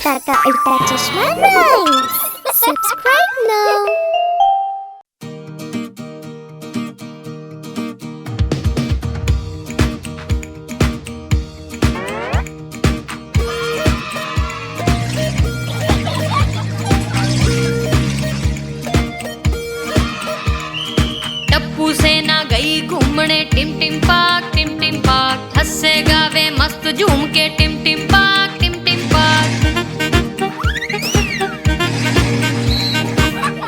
अवतार का उल्टा चश्मा राइम्स। Subscribe now. टप्पू सेना गई घूमने टिम टिम पाक हंसे गावे मस्त झूम के टिम टिम पाक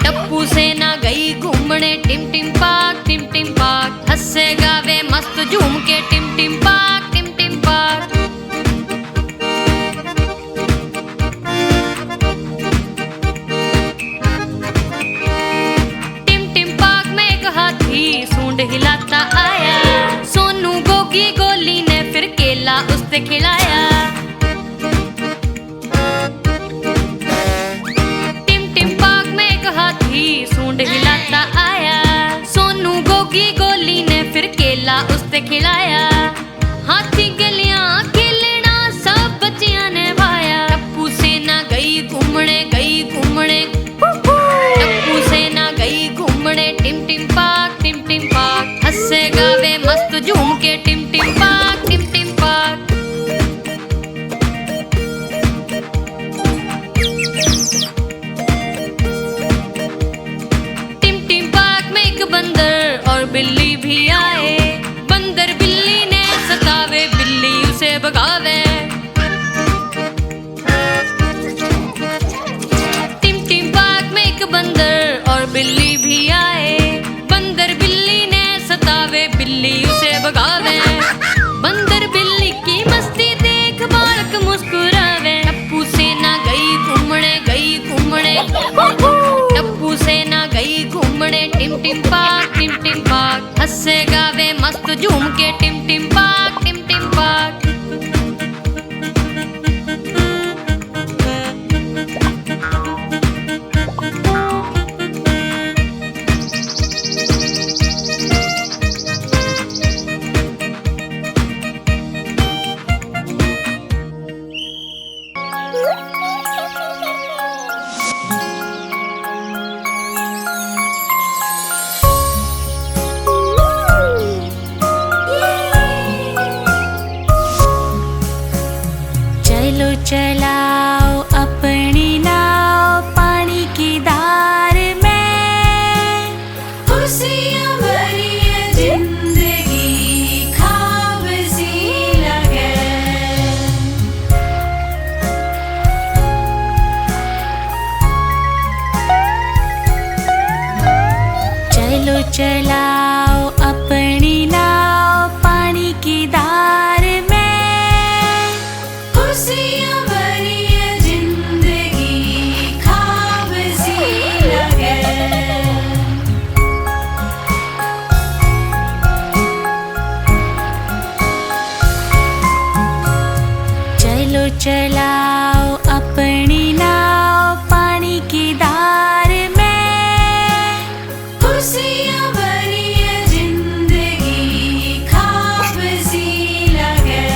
टप्पू सेना गई घूमने टिम टिम पाक हंसे गावे मस्त झूम के टिम टिम पाक सूंड हिलाता आया, सोनू गोगी गोली ने फिर केला उससे खिलाया। टिम टिम पाक में एक हाथी सूंड हिलाता आया, सोनू गोगी गोली ने फिर केला उससे खिलाया। हाथी गलियां खेलना सब बच्चियां ने भाया। टप्पू सेना गई घूमने टप्पू सेना गई घूमने टिम टिम पाक हंसे गावे मस्त झूम के टिम टिम पाक टिम टिम पाक में एक बंदर और बिल्ली भी आए। बंदर बिल्ली ने सतावे, बिल्ली उसे भगावे। टिम टिम पाक में एक बंदर और बिल्ली भी आए। बंदर बिल्ली ने सतावे, बिल्ली उसे भगावे। बंदर बिल्ली की मस्ती देख बालक मुस्कुरावे। टप्पू सेना गई घूमने टप्पू सेना गई घूमने टिम टिम पाक हंसे गावे मस्त झूम के टिम टिम पाक चलाओ अपनी नाव पानी की धार में, खुशियाँ भरी है जिंदगी ख्वाब सी लगे। चलो चलाओ अपनी नाव पानी की धार में, खुशियाँ भरी है जिंदगी ख्वाब सी लगे। चलो चलाओ अपनी नाव पानी की धार में, खुशियाँ भरी है जिंदगी ख्वाब सी लगे।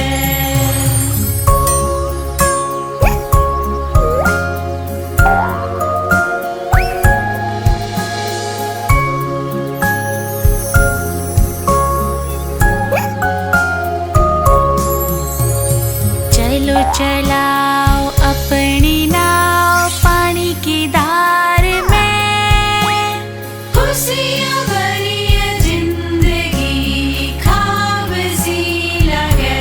चलो चलाओ अपनी नाव पानी की धार में, खुशियाँ भरी है जिंदगी ख्वाब सी लगे।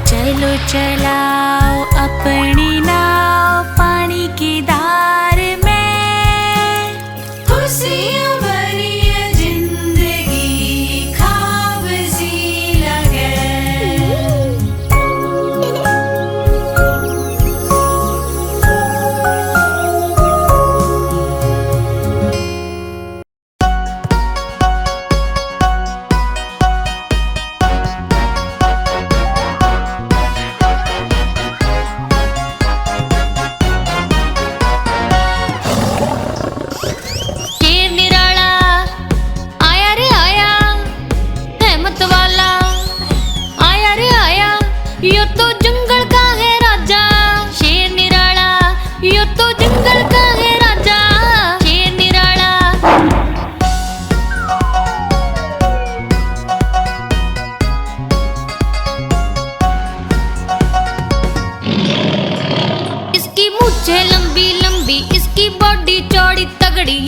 चलो चलाओ अपनी नाव पानी की धार में, खुशियाँ भरी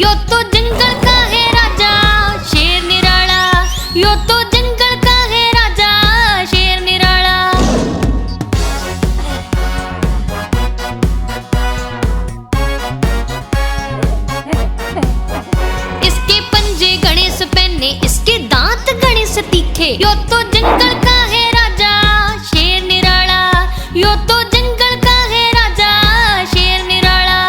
यो तो जंगल का है राजा शेर निराला, यो तो जंगल का है राजा शेर निराला। इसके पंजे घने से पहने, इसके दांत घने से तीखे, यो तो जंगल का है राजा शेर निराला, यो तो जंगल का है राजा शेर निराला।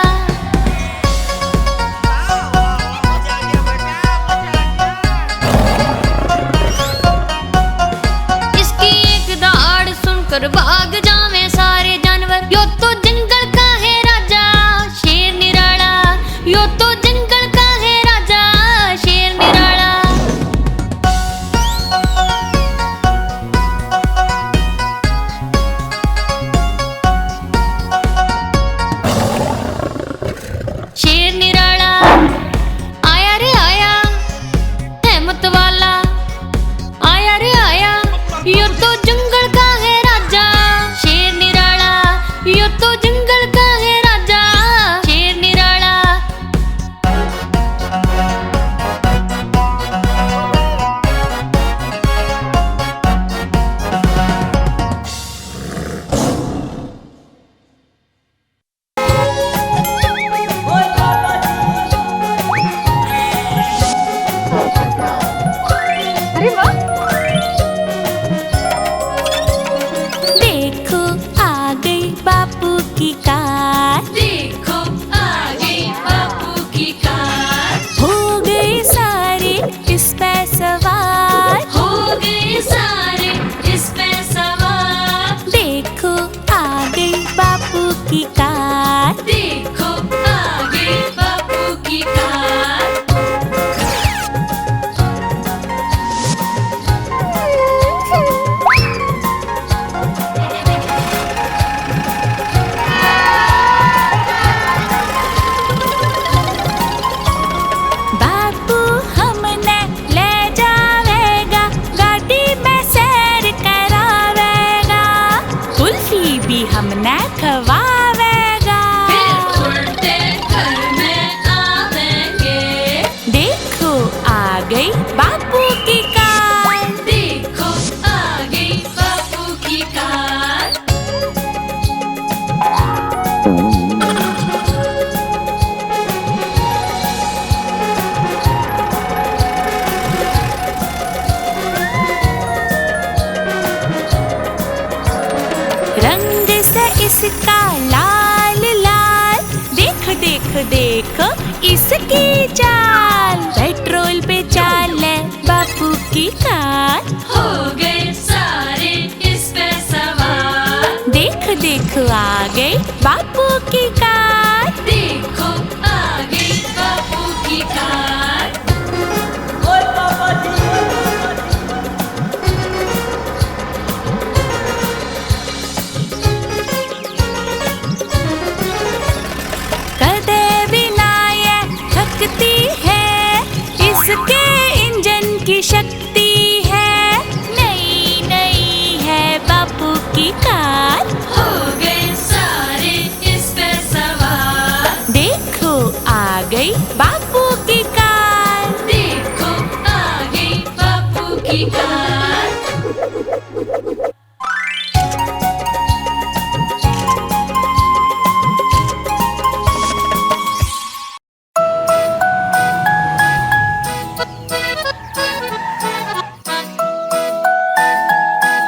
इसकी एक दहाड़ सुनकर भाग जावे सारे जानवर, यो तो जंगल का है राजा शेर निराला, यो तो जंगल का है राजा शेर निराला। शेर निराला आया रे आया, हिम्मत वाला आया रे आया, यो तो जंगल का है राजा शेर निराला, यो तो जंगल का है राजा शेर निराला। देखो आ गई बापू की कार, देखो आ गई बापू की कार, हो गए सारे इस पे सवार, हो गए सारे इस पे सवार। देखो आ गई बापू की कार। देखो आ गई बापू की कार। बापू हमने ले जावेगा, गाड़ी में सैर करावेगा, कुल्फी भी हमने खवावेगा। फिर उल्टे घर में आवेंगे। देखो आ गई बापू की कार। देखो आ गई बापू की कार। रंग से इसका लाल लाल, देख देख देख इसकी चाल, पेट्रोल पे चाले बापू की कार। हो गए सारे इस पे सवार। देख देख आ गई बापू की कार। देखो आ गई बापू की कार। कदे बिना ये थकती है, इसके इंजन की शक्ति है, नई नई है बापू की कार। हो गए सारे इस पे सवार। देखो आ गई बापू की कार। देखो आ गई बापू की कार।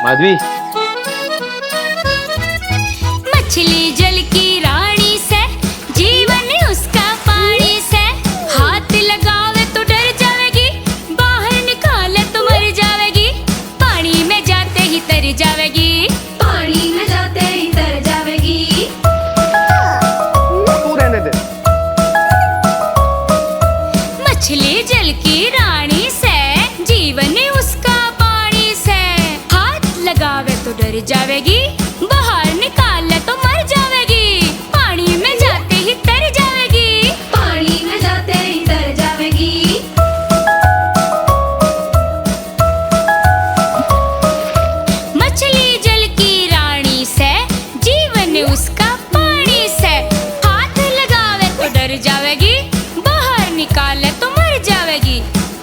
माधवी, मछली जल की रानी से, जीवन उसका पानी से, हाथ लगावे तो डर जावेगी, बाहर निकाले तो मर जावेगी, पानी में जाते ही तर जावेगी, पानी में जाते ही तर जावेगी। तू रहने दे। मछली जल की रानी से, जीवन उसका पानी से, हाथ लगावे तो डर जावेगी, बाहर निकाले तो मर जावेगी, पानी में जाते ही तर जावेगी, पानी में जाते ही तर जावेगी। मछली जल की रानी से, जीवन उसका पानी से, हाथ लगावे तो डर जावेगी, बाहर निकाले निकाले तो मर जावेगी,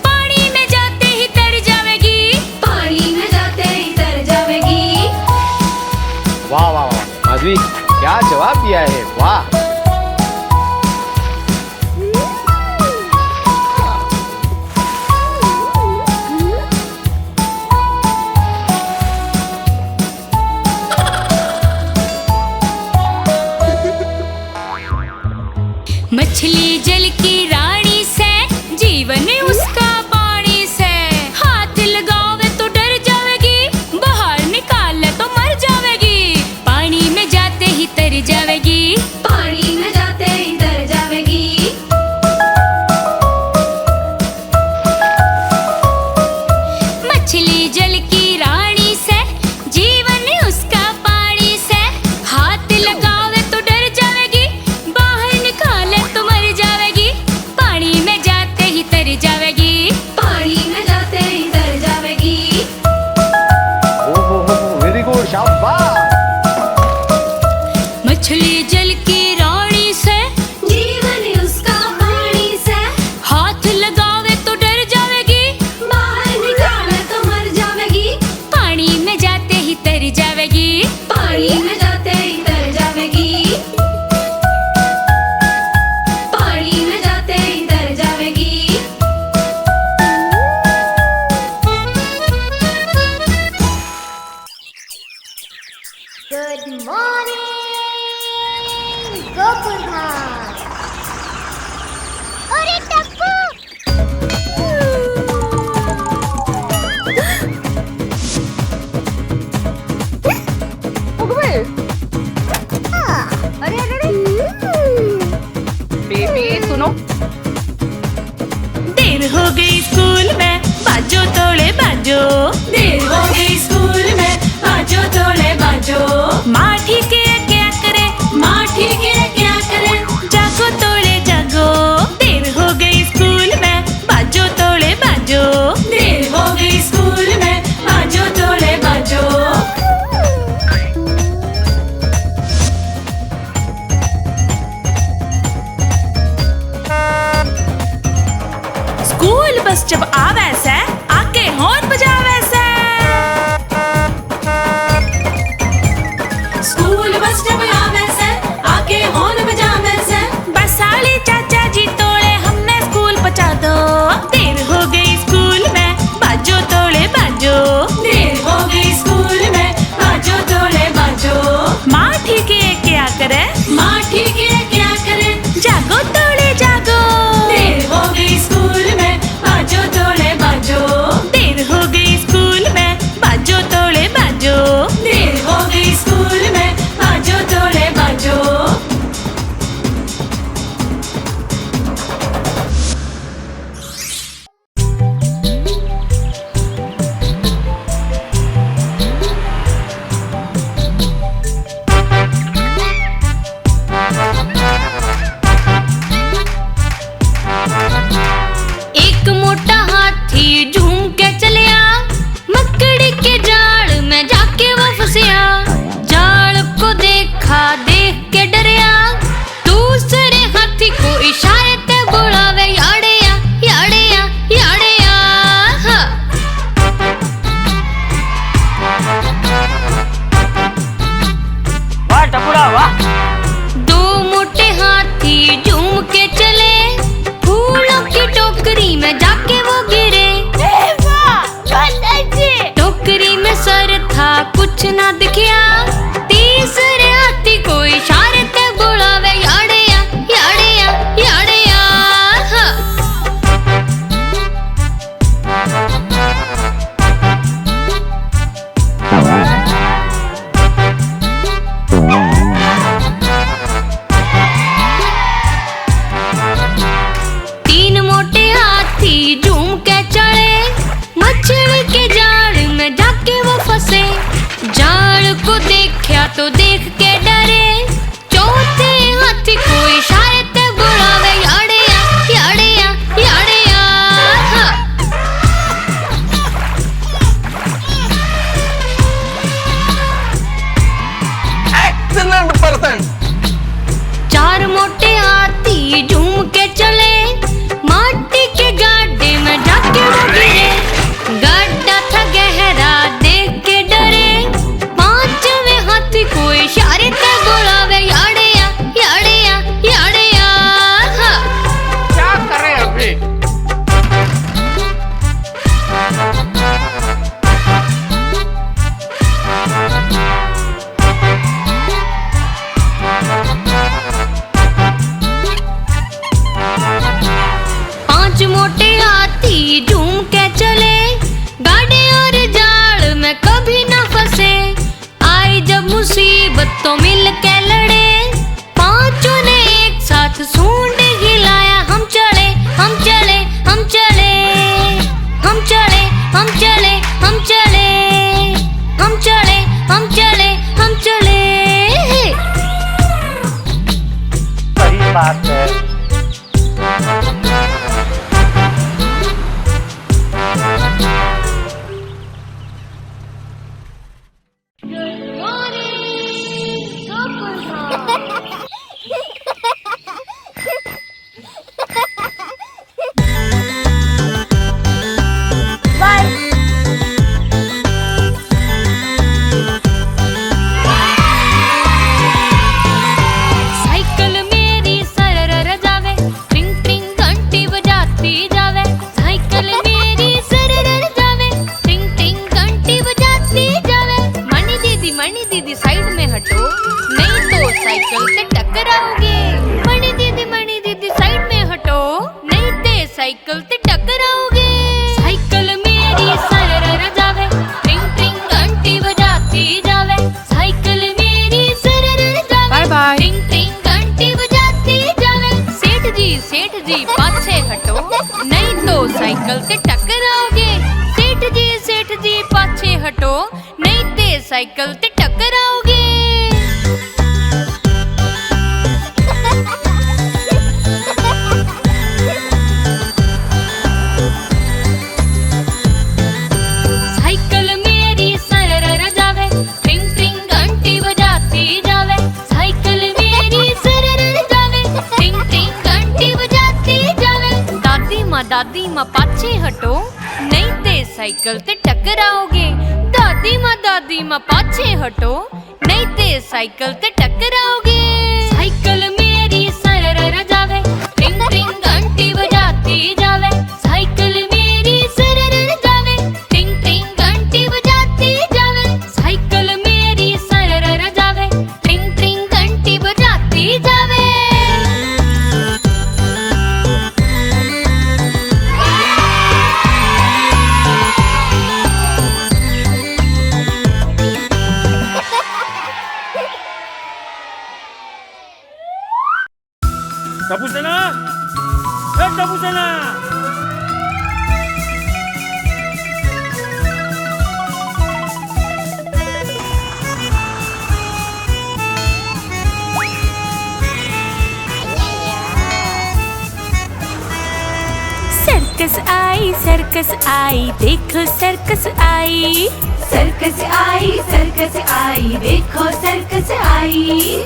पानी में जाते ही तर जावेगी, पानी में जाते ही तर जावेगी। वाह वाह वाह माधवी, क्या जवाब दिया है, वाह। मछली जल की रानी से, जीवन उसका पानी से, हाथ लगावे तो डर जावेगी, बाहर निकाले तो मर जावेगी, पानी में जाते ही तर जावेगी, पानी में जाते ही तर जावेगी। मछली जल की रानी से, जीवन उसका पानी से, हाथ लगावे तो डर जावेगी, बाहर निकाले तो मर जावेगी, पानी में जाते ही तर जावेगी, पानी में जाते ही तर जावेगी। ओहो वेरी गुड, शाबाश। मछली जल की रानी से, जीवन उसका पानी से, हाथ लगावे तो डर जावेगी, बाहर निकाले तो मर जावेगी, पानी में जाते ही तर जावेगी, पानी में जाते ही तर जावेगी, पानी में जाते ही तर जावेगी। Good morning, Gopurgha. अरे टप्पू, अरे अरे अरे बेबी सुनो, देर हो गई स्कूल में, बाजो तोड़े बाजो, देर हो गई स्कूल में, बाजो तोड़े बाजो, माँ ठीक है क्या करे, माँ ठीक है क्या करे, जागो तोड़े जागो, देर हो गई स्कूल में, बाजो तोड़े बाजो, देर हो गई स्कूल में, बाजो तोड़े बाजो। स्कूल बस जब आवे से, आके हॉर्न बजावे से, स्कूल बस जब आवे से, आके हॉर्न बजावे से, बसाली चाचा जी तोड़े हमने स्कूल पहुंचा दो, देर हो गई स्कूल में, बाजो तोड़े बाजो, देर हो गई स्कूल में, बाजो तोड़े बाजो, माँ ठीक है क्या करे, माँ ठीक है क्या करे, जागो तोड़े जागो, देर हो गई स्कूल में, बाजो तोड़े बाजो, देर हो गई पांच मोटे हाथी झूम के चले, गाड़े और जाल में कभी न फंसे। आई जब मुसीबत तो मिल के लड़े, पांचों ने एक साथ सूंड हिलाया। हम चले हम चले हम चले, हम चले हम चले हम चले, हम चले हम चले हम चले। सही बात है। साइकिल मेरी सरर जावे, ट्रिंग ट्रिंग घंटी बजाती जावे। साइकिल मेरी सरर जावे, ट्रिंग ट्रिंग घंटी बजाती जावे। मणि दीदी साइड में हटो, नहीं तो साइकिल से टकराओगे। मणि दीदी साइड में हटो, नहीं तो साइकिल से टकराओगे। साइकिल मेरी सरर जावे, ट्रिंग ट्रिंग घंटी बजाती जावे। साइकिल मेरी सरर जावे, बाय बाय। ट्रिंग ट्रिंग घंटी बजाती जावे। सेठ जी पाछे हटो, नहीं तो साइकिल से टकराओगे। सेठ जी पाछे हटो, नहीं तो साइकिल से टकराओगे। साइकिल मेरी सरर जावे, ट्रिंग ट्रिंग घंटी बजाती जावे। साइकिल मेरी सरर जावे, ट्रिंग ट्रिंग घंटी बजाती जावे। दादी माँ पाछे हटो, नहीं ते साइकिल से टकराओगे। दादी माँ पाछे हटो, नहीं ते साइकिल से टकराओगे। साइकिल मेरी सरर जावे, ट्रिंग ट्रिंग घंटी बजाती जावे। साइकिल मेरी सरर जावे, ट्रिंग ट्रिंग घंटी बजाती जावे। साइकिल मेरी सरर जावे, ट्रिंग ट्रिंग घंटी बजाती जावे। टपू सेना, ए टपू सेना। सर्कस आई देखो सर्कस आई। सर्कस आई देखो सर्कस आई।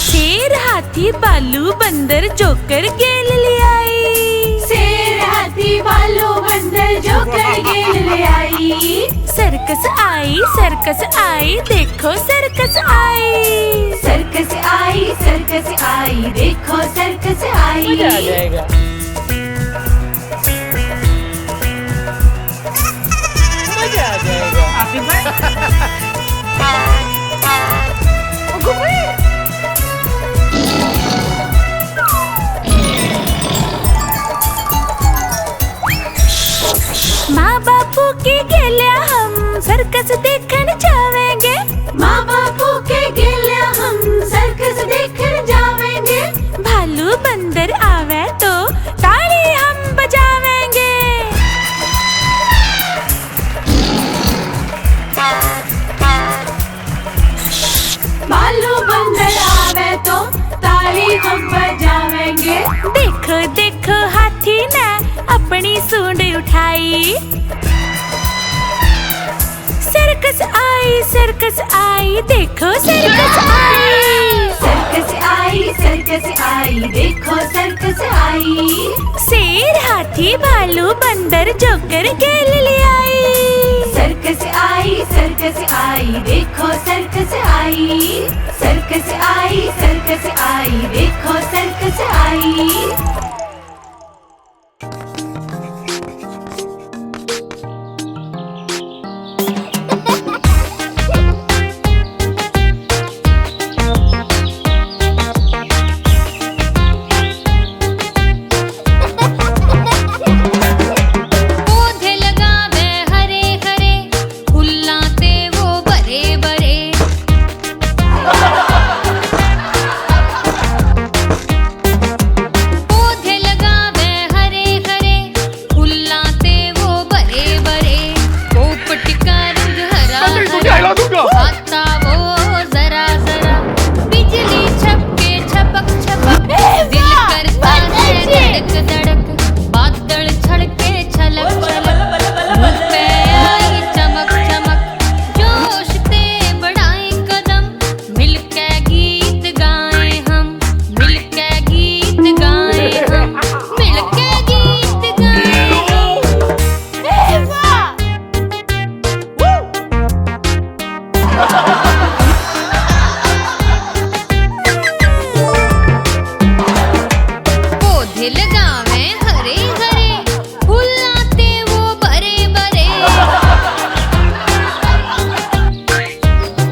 शेर हाथी भालू बंदर जोकर गेल ले आई। शेर हाथी भालू बंदर जोकर गेल ले आई। सर्कस आई देखो सर्कस आई। सर्कस आई देखो सर्कस आई। मजा आ जाएगा। मजा आ जाएगा। माँ बापू के गेल्या हम सर्कस देखने जावेंगे। माँ बापू के गेल्या हम सर्कस देखने जावेंगे। भालू बंदर आवे तो ताली हम बजावेंगे। भालू बंदर आवे तो ताली हम बजावेंगे। देखो देखो हाथी ने अपनी सूंड उठाई। सर्कस आई देखो सर्कस आई। सर्कस आई देखो सर्कस आई। शेर हाथी भालू बंदर जोकर गेल ले आई। सर्कस आई देखो सर्कस आई। सर्कस आई देखो सर्कस आई।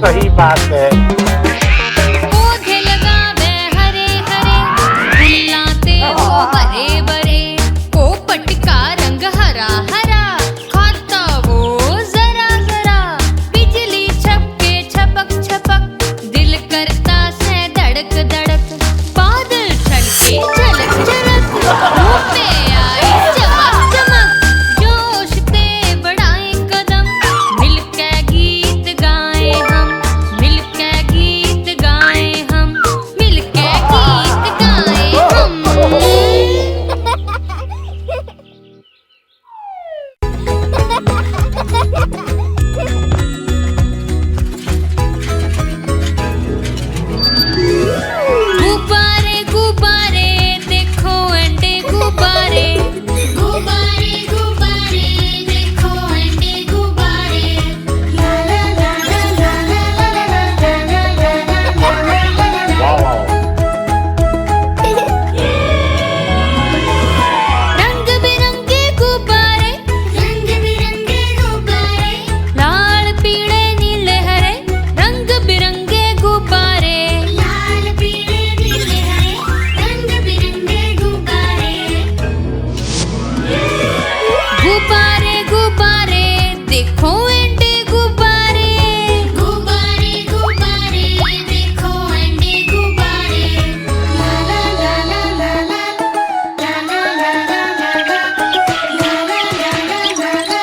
सही बात है। पौधे लगावे हरे हरे, फुलाते वो बरे बरे, पोपट का रंग हरा हरा, खाता वो जरा जरा, बिजली छपके छपक छपक, दिल करता से धड़क धड़क, बादल छलके झलक झलक, धूप में आए चमक चमक, जोश ते बढ़ाए कदम, मिलके गीत गाए हम, मिलके गीत गाए हम, मिलके गीत गाए हम। गुब्बारे गुब्बारे देखो अंडे गुब्बारे, गुब्बारे गुब्बारे देखो अंडे गुब्बारे, ला ला ला ला ला ला ला ला ला ला ला। वाह वाह रंग बिरंगे गुब्बारे, रंग बिरंगे गुब्बारे, लाल पीले नीले हरे, रंग बिरंगे गुब्बारे, लाल पीले नीले हरे, रंग बिरंगे गुब्बारे। गुब्बारे गुब्बारे देखो अंडे गुब्बारे, गुब्बारे गुब्बारे देखो अंडे गुब्बारे, ला ला ला ला ला ला ला ला ला ला ला ला ला।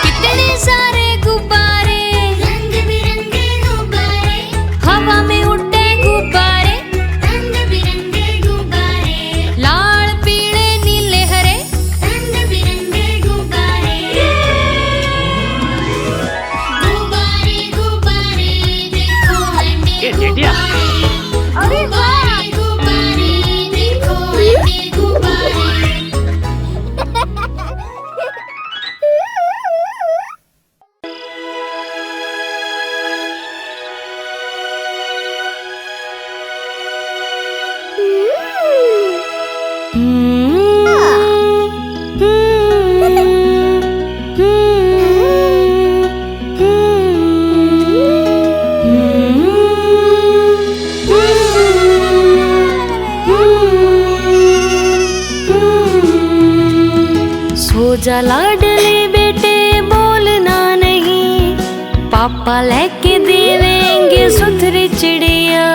कितने सारे गुब्बारे, रंग बिरंगे गुब्बारे, हवा में उड़ते गुब्बारे, रंग बिरंगे गुब्बारे, लाल पीले नीले हरे, रंग बिरंगे गुब्बारे। गुब्बारे गुब्बारे देखो अंडे ये जेठिया। गुब्बारे, गुब्बारे गुब्बारे देखो अंडे गुब्बारे। सो जा लाडले बेटे बोलना नहीं, पापा लेके देवेंगे सुथरी चिड़िया।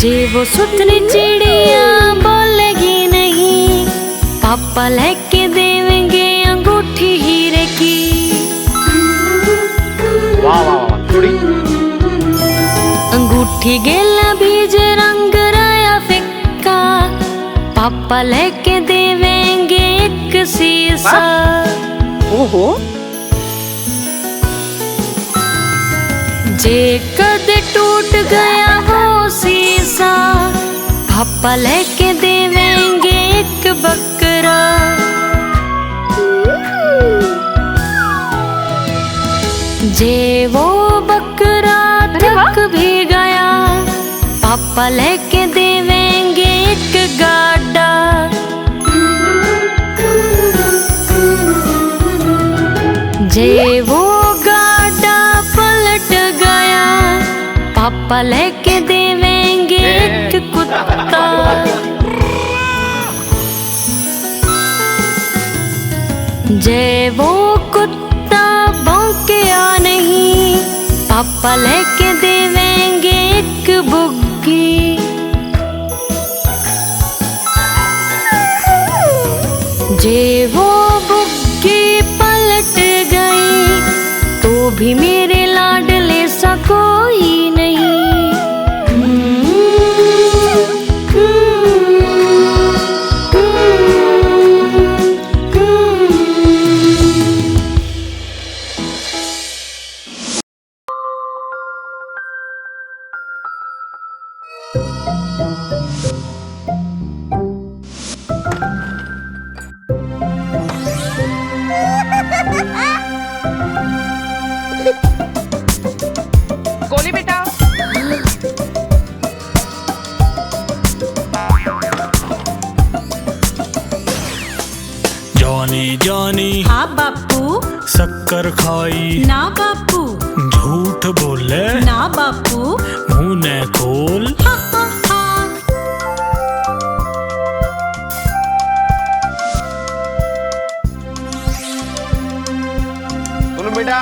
जे वो सुथरी चिड़िया बोलेगी नहीं, पापा लेके देवेंगे अंगूठी हीरे की। वाह वाह वाह थोड़ी अंगूठी गेला बीज रंग राया फिक्का, पापा लेके देवेंगे एक शीशा। ओहो जे कद टूट गया हो शीशा, पापा लेके देवेंगे एक बकरा। जे वो बकरा थक भी गया, पापा लेके देवेंगे एक गाड़ा। जे वो गाड़ा पलट गया, पापा लेके देवेंगे एक कुत्ता। जे वो कुत्ता भौंकया नहीं, पापा लेके देवेंगे एक बुग्गी। जे वो बुग्गी पलट गई, तो भी मेरे लाडले सा कोई नहीं। जॉनी जॉनी हाँ बापू। शक्कर खाई ना बापू। झूठ बोले ना बापू। मुंह न खोल हा हा हा। सुनो बेटा,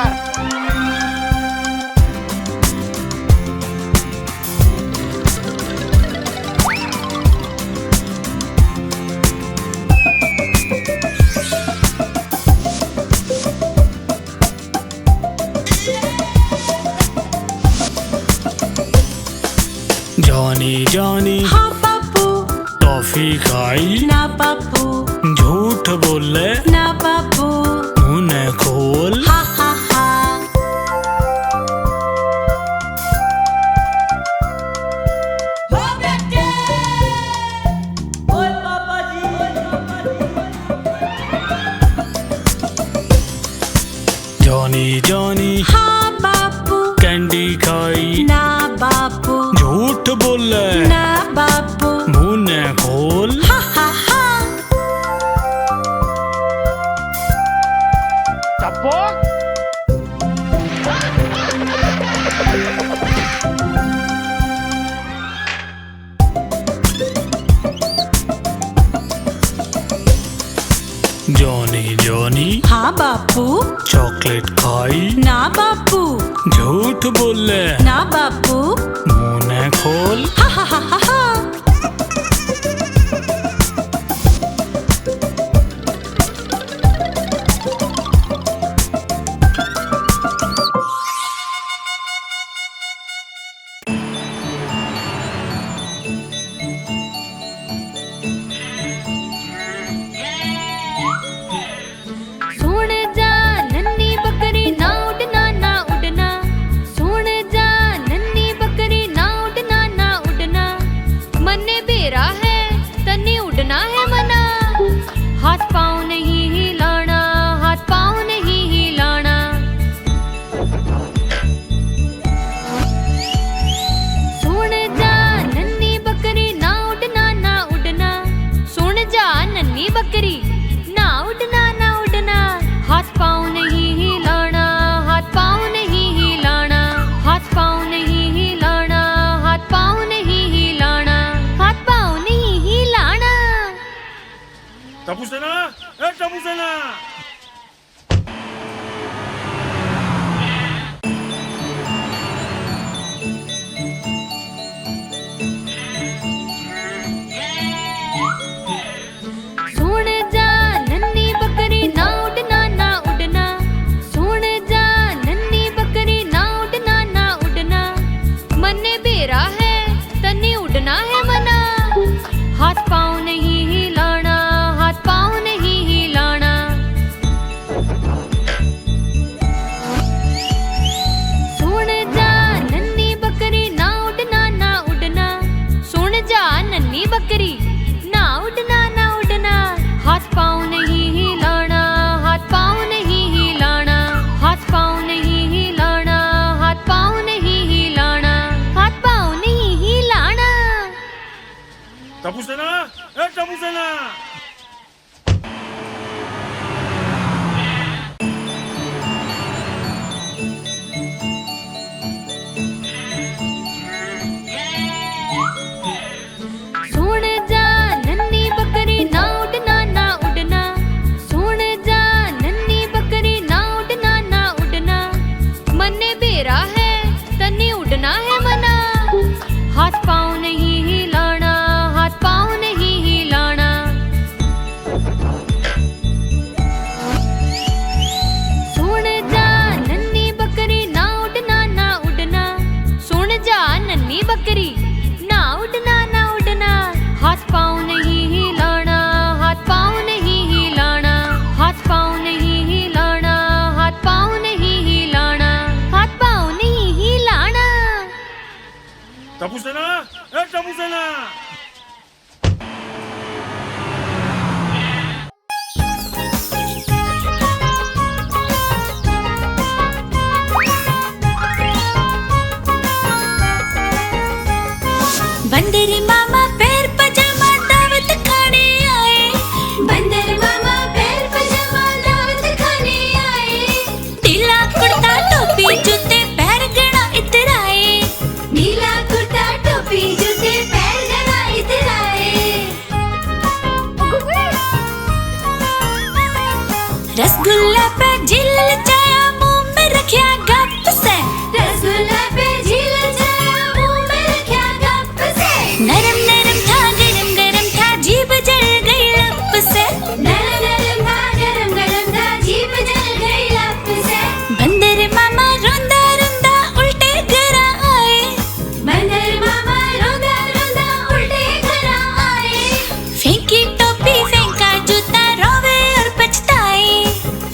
जॉनी जॉनी हाँ बापू। टॉफी खाई ना बापू। झूठ बोले ना बापू। मुंह न खोल हा हा हा। जॉनी जॉनी हाँ बापू। कैंडी खाई ना बापू। झूठ बोले ना बापू। मुंह न खोल हा हा हा। चप्पो जॉनी जॉनी हाँ बापू। चॉकलेट खाई ना बापू। झूठ बोले ना बापू। मुंह न खोल हा हा हा हा हा। सुन जा नन्ही बकरी ना उड़ना ना उड़ना, सुन जा नन्ही बकरी ना उड़ना ना उड़ना, मन्ने बेरा है तन्ने उड़ना है मना, हाथ पाँव नहीं हिलाना, हाथ पाँव नहीं हिलाना। सुन जा नन्ही बकरी ना उड़ना ना उड़ना, सुन जा नन्ही बकरी ना उड़ना ना उड़ना, हाथ पाँव नहीं हिलाना, हाथ पाँव नहीं हिलाना, हाथ पाँव नहीं हिलाना, हाथ पाँव नहीं हिलाना, हाथ पाँव नहीं हिलाना। तपुसेना, ए तपुसेना। सुन जा नन्ही बकरी ना उड़ना ना उड़ना, सुन जा नन्ही बकरी ना उड़ना ना उड़ना, मन्ने बेरा है तन्ने उड़ना है मना, हाथ पाँव नहीं हिलाना, हाथ पाँव नहीं हिलाना। सुन जा नन्ही बकरी ना उड़ना ना उड़ना, सुन जा नन्ही बकरी ना उड़ना ना उड़ना, हाथ पाँव नहीं हिलाना, हाथ पाँव नहीं हिलाना, हाथ पाँव नहीं हिलाना, हाथ पाँव नहीं हिलाना, हाथ पाँव नहीं हिलाना। तपुसेना, ए तपुसेना। सुन जा नन्ही बकरी ना उड़ना ना उड़ना, सुन जा नन्ही बकरी ना उड़ना ना उड़ना, मन्ने बेरा है तन्ने उड़ना है मना, हाथ पाँव नहीं हिलाना, हाथ पाँव नहीं हिलाना। सुन जा नन्ही बकरी ना उड़ना ना उड़ना, सुन जा नन्ही बकरी ना उड़ना ना उड़ना, हाथ पाँव नहीं हिलाना, हाथ पाँव नहीं हिलाना, हाथ पाँव नहीं हिलाना, हाथ पाँव नहीं हिलाना, हाथ पाँव नहीं हिलाना। तपुसेना, ए तपुसेना। बंदर मामा पैर पजामा दावत खाने आए। बंदर मामा पैर रसगुल्ला पे झील लचाया मुंह में रखिया गप से रसगुल्ला पे झील लचाया मुंह में रखिया गप से नरम नरम था गरम गरम था जीभ जल गई लप से नरम नरम था गरम गरम था जीभ जल गई लप से बंदर मामा रोंदा रोंदा उल्टे घर आए बंदर मामा रोंदा रोंदा उल्टे घर आए फेंकी टोपी फेंका जूता रोवे और पछताए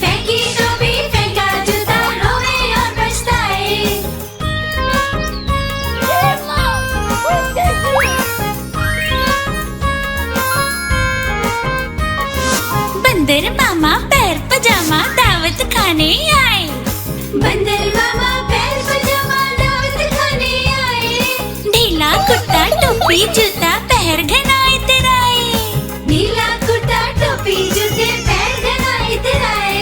फेंकी टोपी फेंका जूता रोवे और पछताए बंदर मामा पैर पजामा दावत खाने आए बंदर मामा पैर पजामा दावत खाने आए ढीला कुर्ता टोपी जूता पैर घनाए तेराए ढीला कुर्ता टोपी जूते पैर घनाए तेराए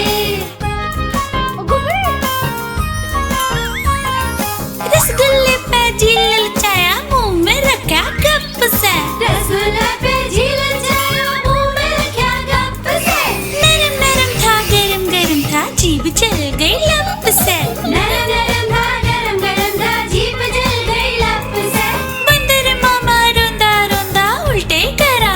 रसगुल्ले पे झील लचाया मुंह में रखा गप से रसगुल्ले पे झील लचाया मुंह में रखा गप से नरम नरम था गरम गरम था जीभ जल गई लप से नरम नरम था गरम गरम था जीभ जल गई लप से बंदर मामा रोंदा रोंदा उल्टे घर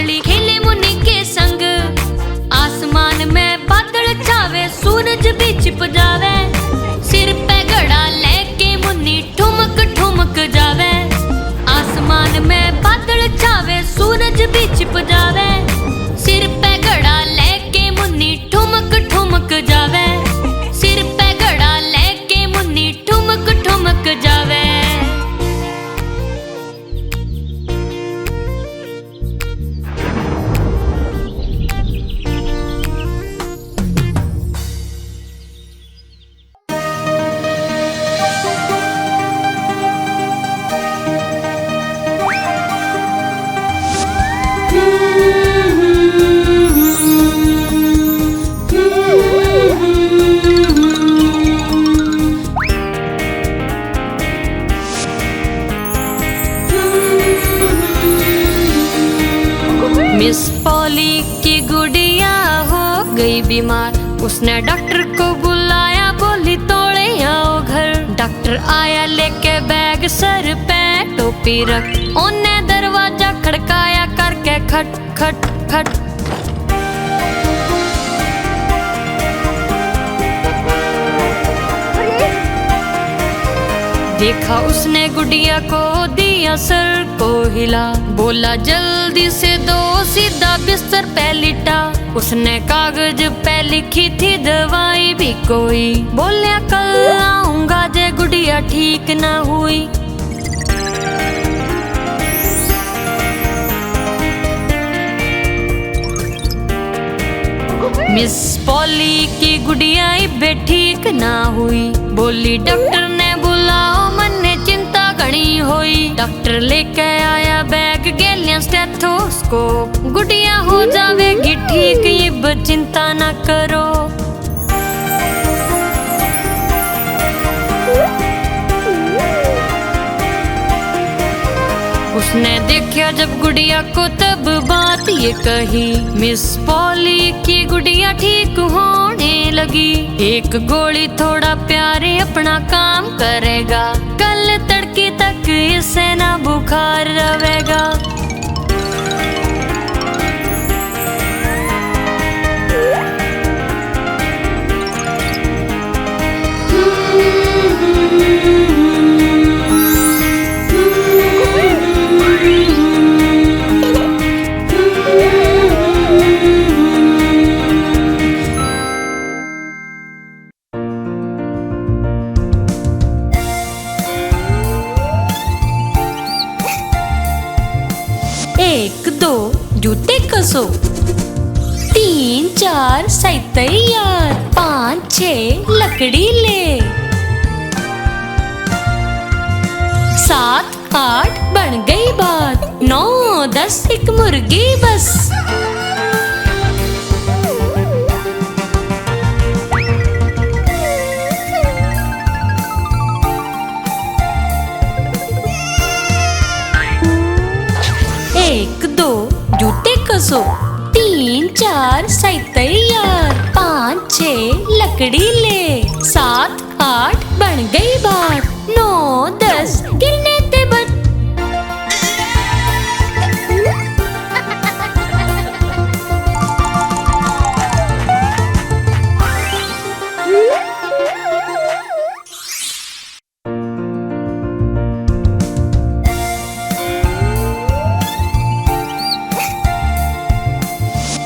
बादली खेले मुन्नी के संग। आसमान में बादल छावे सूरज भी छिप जावे। सिर पे घड़ा लेके मुन्नी ठुमक ठुमक जावे। आसमान में बादल छावे सूरज भी छिप जावे। सिर पे घड़ा लेके मुन्नी ठुमक ठुमक जावे। सिर पे घड़ा लेके मुन्नी ठुमक ठुमक जावे। मिस पॉली की गुड़िया हो गई बीमार। उसने डॉक्टर को बुलाया, बोली तोड़े आओ घर। डॉक्टर आया लेके बैग सर पे टोपी रख। ओने दरवाजा खड़काया करके खट खट खट। देखा उसने गुड़िया को, दिया सर को हिला। बोला जल्दी से दो, सीधा बिस्तर पे लिटा। उसने कागज पे लिखी थी दवाई भी कोई। बोलिया कल आऊंगा जे गुड़िया ठीक ना हुई। मिस पॉली की गुड़िया बे ठीक ना हुई। बोली डॉक्टर ने बुलाओ, मन ने चिंता घनी हुई। डॉक्टर लेके आया बैग गेलिया स्टेथोस्कोप। गुड़िया हो जावेगी ठीक, ये चिंता ना करो। उसने देखा जब गुड़िया को तब बात ये कही। मिस पॉली की गुड़िया ठीक होने लगी। एक गोली थोड़ा प्यारे अपना काम करेगा। कल तड़के तक इसे ना बुखार रहेगा। एक दो जूते कसो। 3 4 सही तैयार। 5 6 लकड़ी ले। 7 8 बन गई बात। 9 10 एक मुर्गी बस। एक दो जूते कसो। 3 4 सही तैयार। 5 6 लकड़ी ले। 7 8 बन गई बात। 9 10 गिरने ते बट।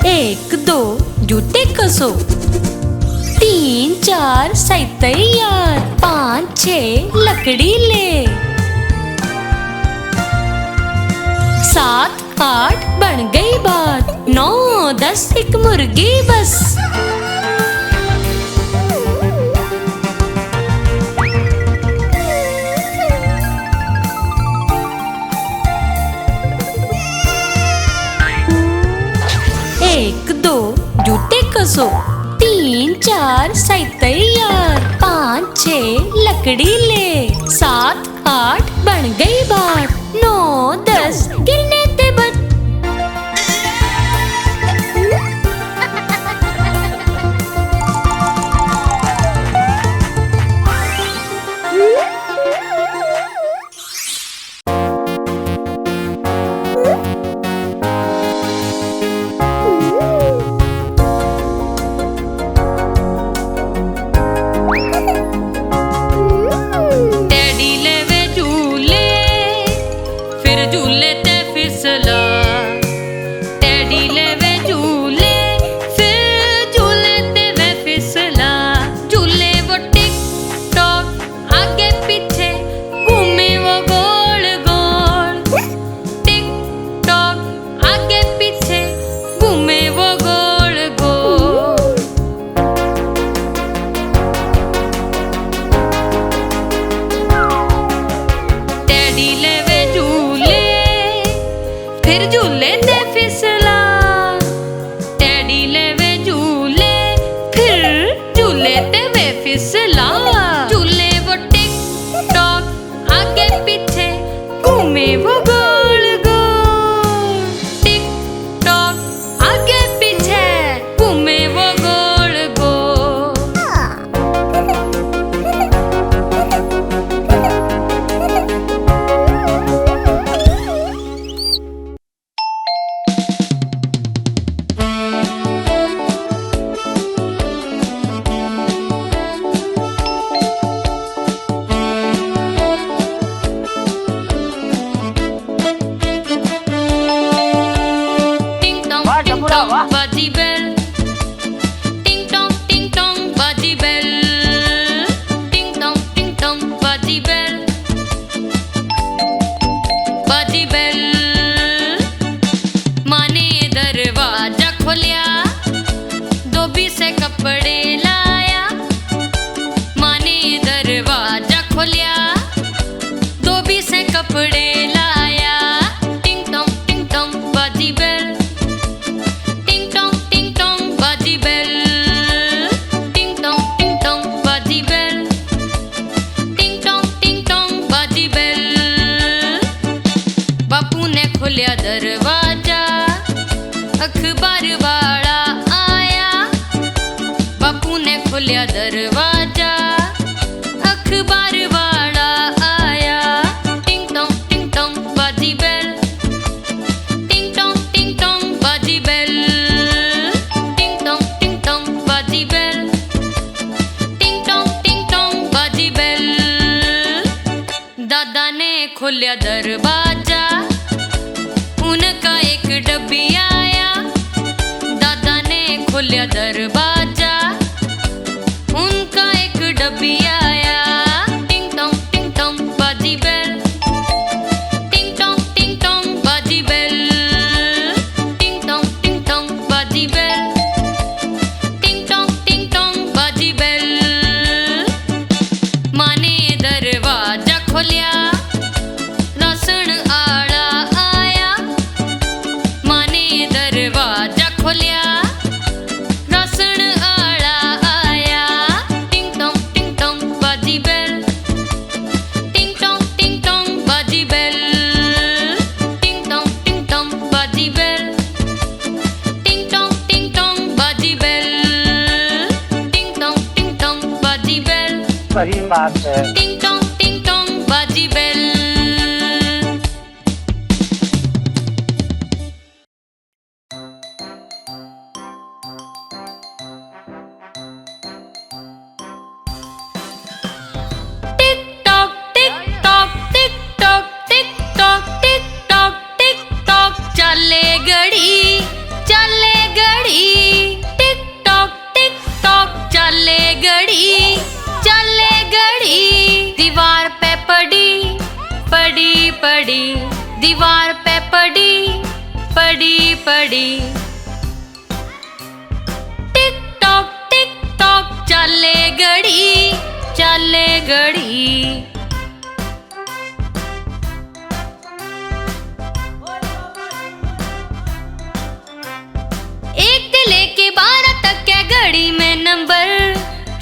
एक दो जूते कसो। 3 4 सही तैयार। 5 6 लकड़ी ले। 7 8 बन गई बात। 9 10 एक मुर्गी बस। एक दो जूते कसो। 3 4 सही तैयार। 5 6 लकड़ी ले। 7 8 बन गई बात। 9 10 गिरने ते बट। अखबार वाला आया, बापू ने खोलिया दरवाजा। अखबार वाला आया, टिंग टोंग बाजी बेल, टिंग टोंग बाजी बेल, टिंग टोंग बाजी बेल, टिंग टोंग बाजी बेल। दादा ने खोलिया दरवाजा, उनका एक डब्बी आया। दादा ने खोलिया दरवाजा, उनका एक डब्बी आया। टिंग टोंग बाजी बेल, टिंग टोंग बाजी बेल, टिंग टोंग बाजी बेल, टिंग टोंग बाजी बेल। माँ ने दरवाजा खोलिया, राशन आड़ा आया। माँ ने दरवाजा खोलिया, राशन आड़ा आया। टिंग टोंग बाजी बेल, टिंग टोंग बाजी बेल, टिंग टोंग बाजी बेल, टिंग टोंग बाजी बेल, टिंग टोंग बाजी बेल, सही बात है। टिंग टोंग बाजी bell. Tick tock tick tock tick tock tick tock tick tock tick tock, चले घड़ी टिक टॉक चले घड़ी, चले घड़ी। दीवार पे पड़ी दीवार पे पड़ी। टिक टॉक चले घड़ी। एक से लेके 12 तक के घड़ी में नंबर,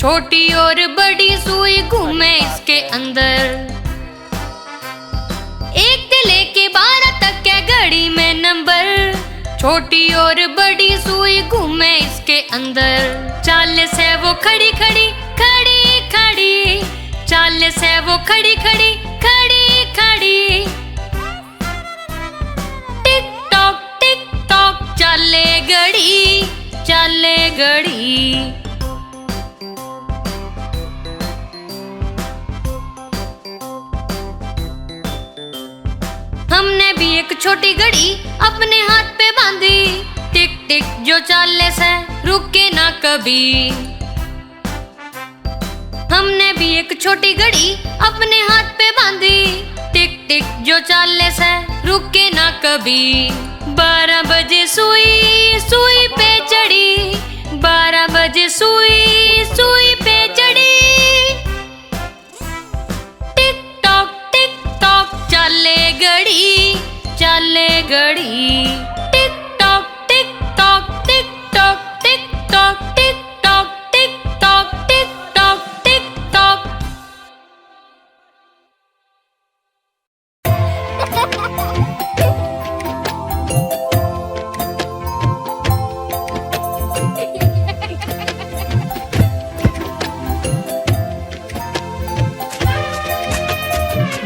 छोटी और बड़ी सुई घूमे इसके अंदर। एक से लेके 12 तक के घड़ी में नंबर, छोटी और बड़ी सुई घूमे इसके अंदर। चाल से वो खड़ी खड़ी, चाल से वो खड़ी खड़ी। टिक टॉक चले घड़ी। हमने भी एक छोटी घड़ी अपने हाथ पे बांधी, टिक टिक जो चाले से रुके ना कभी। हमने भी एक छोटी घड़ी अपने हाथ पे बांधी, टिक टिक जो चाले से रुके ना कभी। 12 बजे सुई पे चढ़ी, 12 बजे सुई पे चढ़ी। टिक टॉक चले घड़ी। टिक tock tick tock tick tock tick tock tick tock tick tock tick tock tick talk.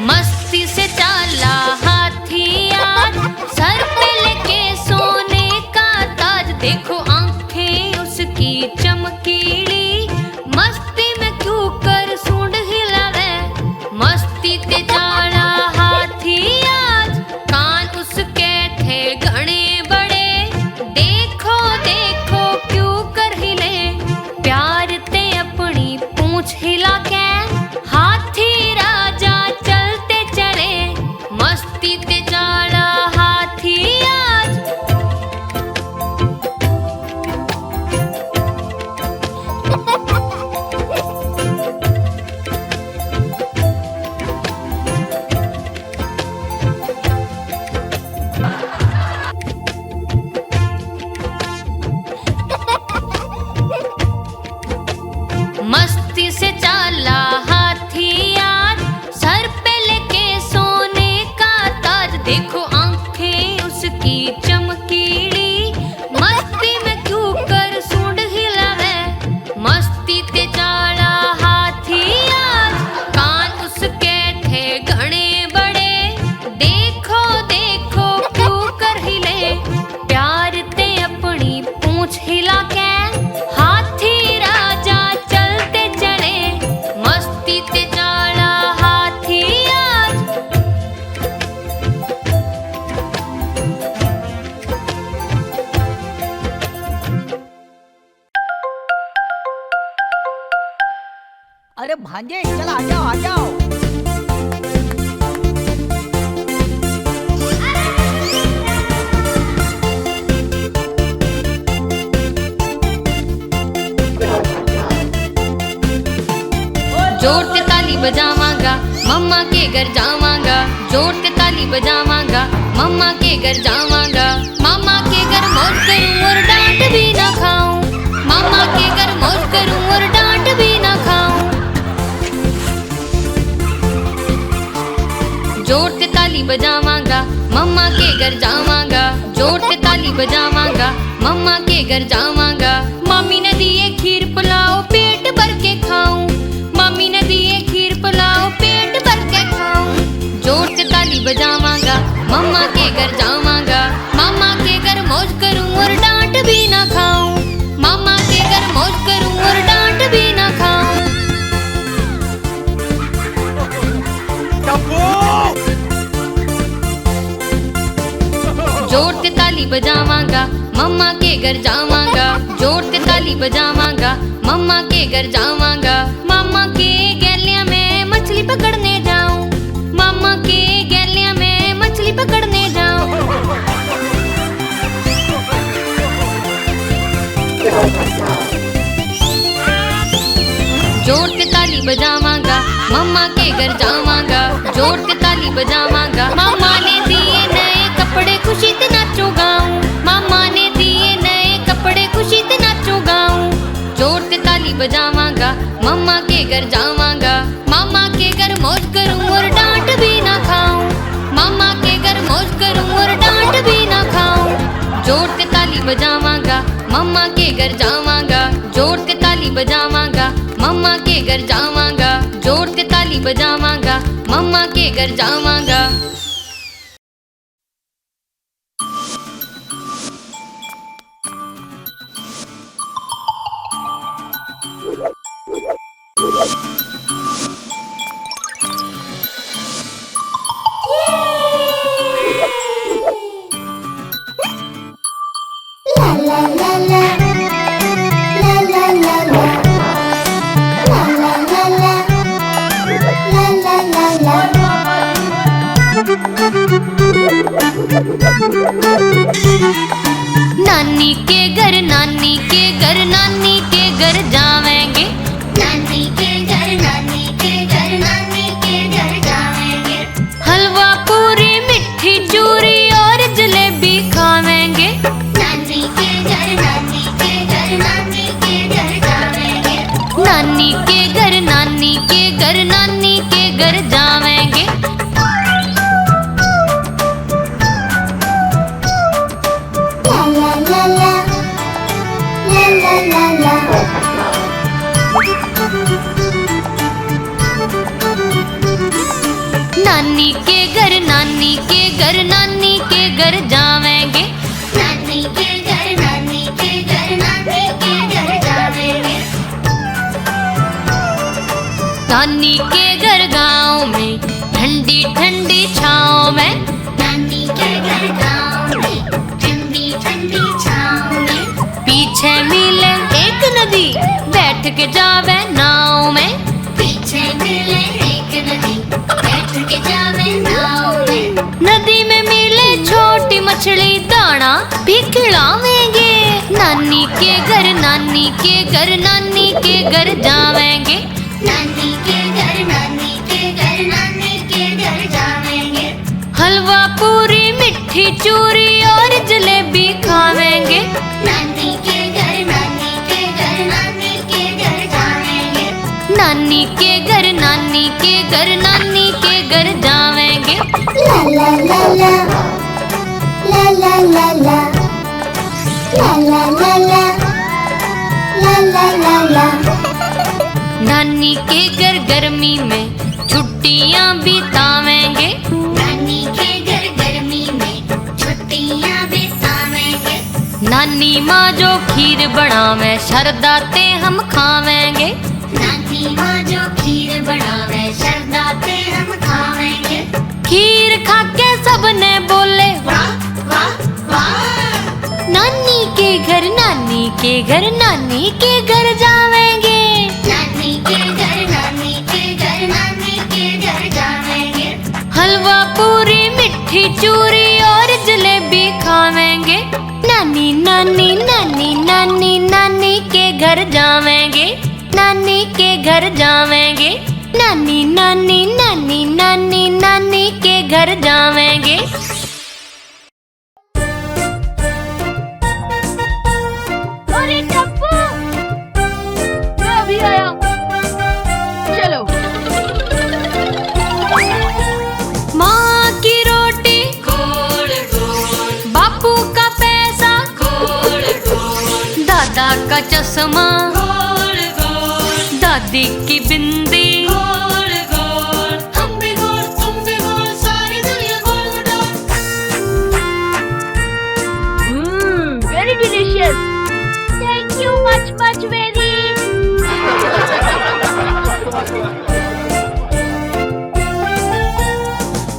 मस्ती से चाला हाथी आज, सर पे लेके सोने का ताज। देखो आंखें उसकी चमकीली, मस्ती में क्यों कर सूंड हिलावे। मस्ती ते चाला हाथी आज, कान उसके थे घने बड़े। देखो क्यों कर हिले, प्यार ते अपनी पूंछ हिला के। हाथी राजा चलते चले, मस्ती ते चाला हाथी आज। पूछ हिला के हाथी राजा चलते चले मस्ती ते जाला हाथी आज। अरे भांजे चल आ जाओ आ जाओ। जोर से ताली बजावांगा मम्मा के घर जावांगा, जोर से ताली बजावांगा मम्मा के घर जावांगा। मामा के घर मौज करूं और डांट भी ना खाऊं, मामा के घर मौज करूं और डांट भी ना खाऊं। जोर से ताली बजावांगा मम्मा के घर जावांगा, जोर से ताली बजावांगा मम्मा के घर जावांगा। मम्मी ने दिए खीर पुलाव पेट भर के खाऊं, मम्मी ने दिए खीर पुलाव पेट भर के खाऊं। जोर से ताली बजावांगा मम्मा के घर जावांगा, मामा के घर मौज करूं और डांट भी ना खाऊं, मामा के घर मौज करूं और डांट भी ना खाऊं। जोर से ताली बजावांगा मम्मा के घर जावांगा, जोर से ताली बजावांगा मम्मा के घर जावांगा। मामा के गैलिया में मछली पकड़ने जाऊं, मामा के गैलिया में मछली पकड़ने जाऊं। जोर से ताली बजावांगा मम्मा के घर जावांगा, जोर से ताली बजावांगा। मामा ने दिए नए कपड़े खुशी से नाचो गाऊं, मामा ने दिए नए कपड़े खुशी से नाचो गाऊं। जोर से ताली बजावांगा मम्मा के घर जावांगा, मामा के घर मौज करूं और डांट भी ना खाऊं, मामा के घर मौज करूं और डांट भी ना खाऊं। जोर से ताली बजावांगा मम्मा के घर जावांगा, जोर से ताली बजावांगा मम्मा के घर जावांगा, जोर से ताली बजावांगा मम्मा के घर जावांगा। La la la la la la la la la la la la la la नानी के घर नानी के घर नानी के घर जावेंगे, नानी के घर नानी के घर नानी के घर जावेंगे। हलवा पूरी मिठी चूरी और जलेबी खावेंगे। नानी के घर नानी के घर नानी के घर जावेंगे। नानी के घर नानी के घर नानी के घर जावेंगे। La la la la la la la la। नानी के घर नानी के घर नानी के घर जावेंगे। नानी के घर नानी के घर नानी के घर जावेंगे। नानी के घर गाँव में ठंडी ठंडी छाँव में, नानी के घर गाँव में ठंडी ठंडी छाँव में। पीछे मिले एक नदी बैठ के जावे नाव में, पीछे मिले एक नदी बैठ के जावे नाव में। नदी में मिले छोटी मछली दाना भी खिलावेंगे। नानी के घर नानी के घर नानी के घर जावेंगे। नानी के घर नानी के घर नानी के घर जावेंगे। हलवा पूरी मिठी चूरी और जलेबी खावेंगे। नानी के घर नानी के घर नानी के घर जावेंगे। नानी के घर नानी के घर नानी के घर जावेंगे। La la la la la la la la la la la la la la la। नानी के घर गर्मी में छुट्टियां बितावेंगे। नानी के घर गर्मी में छुट्टियां बितावेंगे। नानी माँ जो खीर बनावे शरदा ते हम खावेंगे। नानी माँ जो खीर बनावे शरदा ते हम खावेंगे। खीर खा के सबने बोले वाह वाह वाह। नानी के घर नानी के घर नानी के घर जावेंगे। नानी के घर नानी के घर नानी के घर जावेंगे। हलवा पूरी मिठी चूरी और जलेबी खावेंगे। नानी नानी नानी नानी नानी के घर जावेंगे। नानी के घर जावेंगे। नानी नानी नानी नानी नानी के घर जावेंगे। अरे टप्पू, मैं अभी आया। चलो। माँ की रोटी गोल गोल, बापू का पैसा गोल गोल, दादा का चश्मा गोल गोल, दादी की बिंदी गोल गोल, हम भी गोल तुम भी गोल सारी दुनिया गोल गोल। Very delicious. Thank you much very.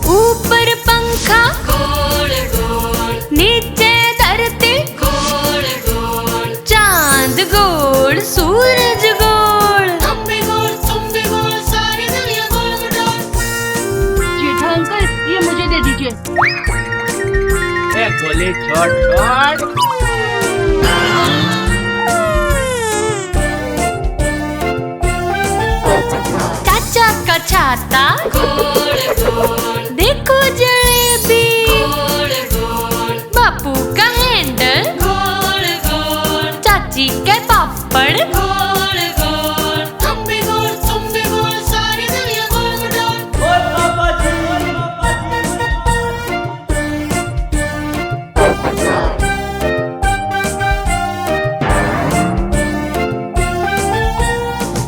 ऊपर पंखा गोल गोल, नीचे धरती गोल गोल, चांद गोल सूरज गोल, हम भी गोल तुम भी गोल सारी दुनिया गोल गोल। जेठा अंकल, ये मुझे दे दीजिए। ए गोली छोड़ छोड़। चाचा का छाता गोल गोल, देखो जलेबी गोल गोल, बापू का हैंडल गोल गोल, चाची के पापड़ गोल गोल, हम भी गोल तुम भी गोल सारी दुनिया गोल गोल।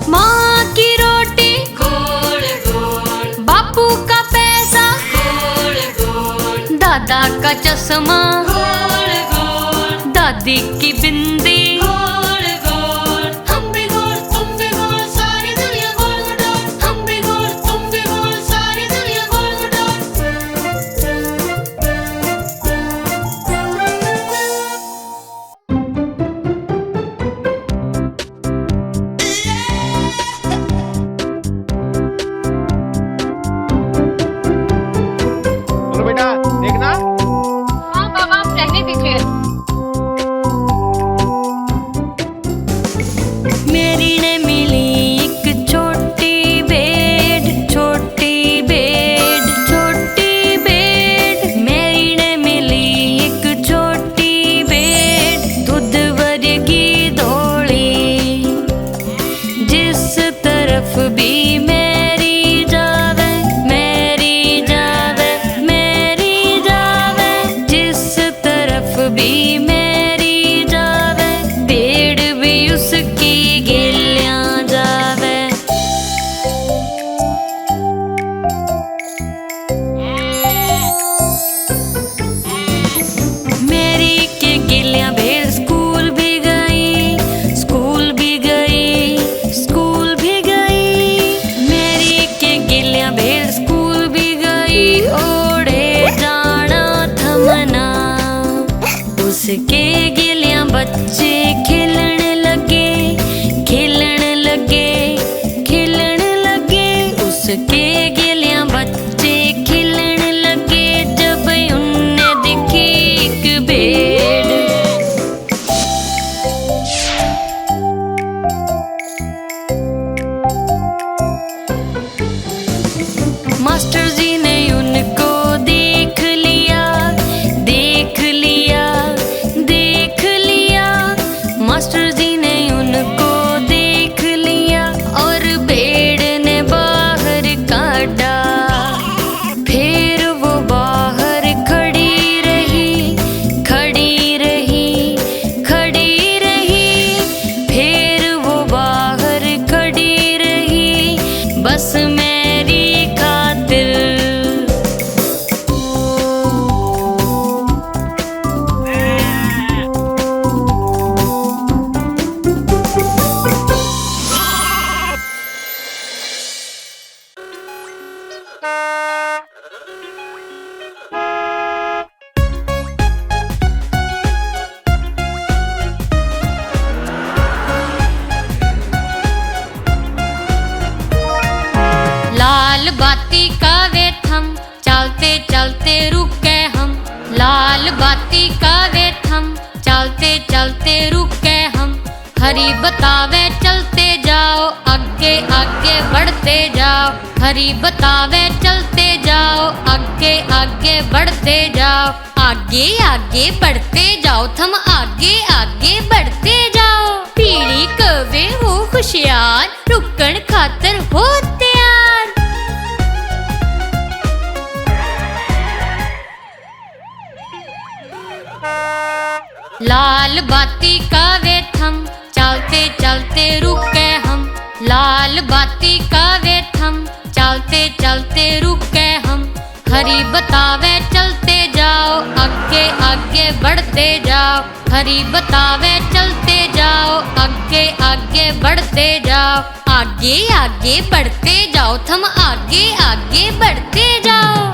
माँ की रोटी गोल गोल, बापू का पैसा गोल गोल, दादा का चश्मा गोल गोल, दादी की बिंदी गोल गोल, हम भी गोल तुम भी गोल सारी दुनिया गोल गोल, हम भी गोल तुम भी गोल सारी दुनिया गोल गोल। बोलो बेटा देखना। हाँ बाबा, रहने दीजिए। मेरी ने मिली एक छोटी बेड, छोटी बेड, छोटी बेड। मेरी ने मिली एक छोटी बेड, दूध वर्गी धोली, जिस तरफ भी मेरी जावे, मेरी जावे, मेरी जावे, जिस तरफ भी मेरी जावे, बेड़ भी उसकी गिलियां जावे। मेरी के गिलियां भेड़ स्कूल भी गई, स्कूल भी गई, स्कूल भी गई। मेरी के गिलियां भेड़ स्कूल भी गई, ओढ़े जाना थमना, उसके गिलियां बच्चे खिलने लगे, खिलने लगे, खिलने लगे, उसके गिलियां बच्चे खिलने लगे, जब उनने दिखी एक भेड़। मास्टर जी ने उनको देख लिया, देख लिया, देख लिया। मास्टर जी ने उनको देख लिया, और भेड़ ने बाहर का चलते रुके हम, लाल बाती का वे थम, चलते चलते रुके हम, हरी बतावे चलते जाओ, आगे आगे बढ़ते जाओ, हरी बतावे चलते जाओ, आगे आगे बढ़ते जाओ, आगे आगे बढ़ते जाओ, थम आगे आगे बढ़ते जाओ, पीली कवे हो खुशियार, रुकन खातर हो तैयार। लाल बाती का वे थम, चलते चलते रुके हम, लाल बाती का वे थम, चलते चलते रुके हम, हरी बतावे चलते जाओ, आगे आगे बढ़ते जाओ, हरी बतावे चलते जाओ, आगे आगे बढ़ते जाओ, आगे आगे बढ़ते जाओ, थम आगे आगे बढ़ते जाओ।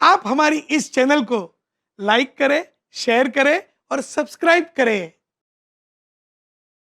आप हमारी इस चैनल को लाइक करें, शेयर करें और सब्सक्राइब करें।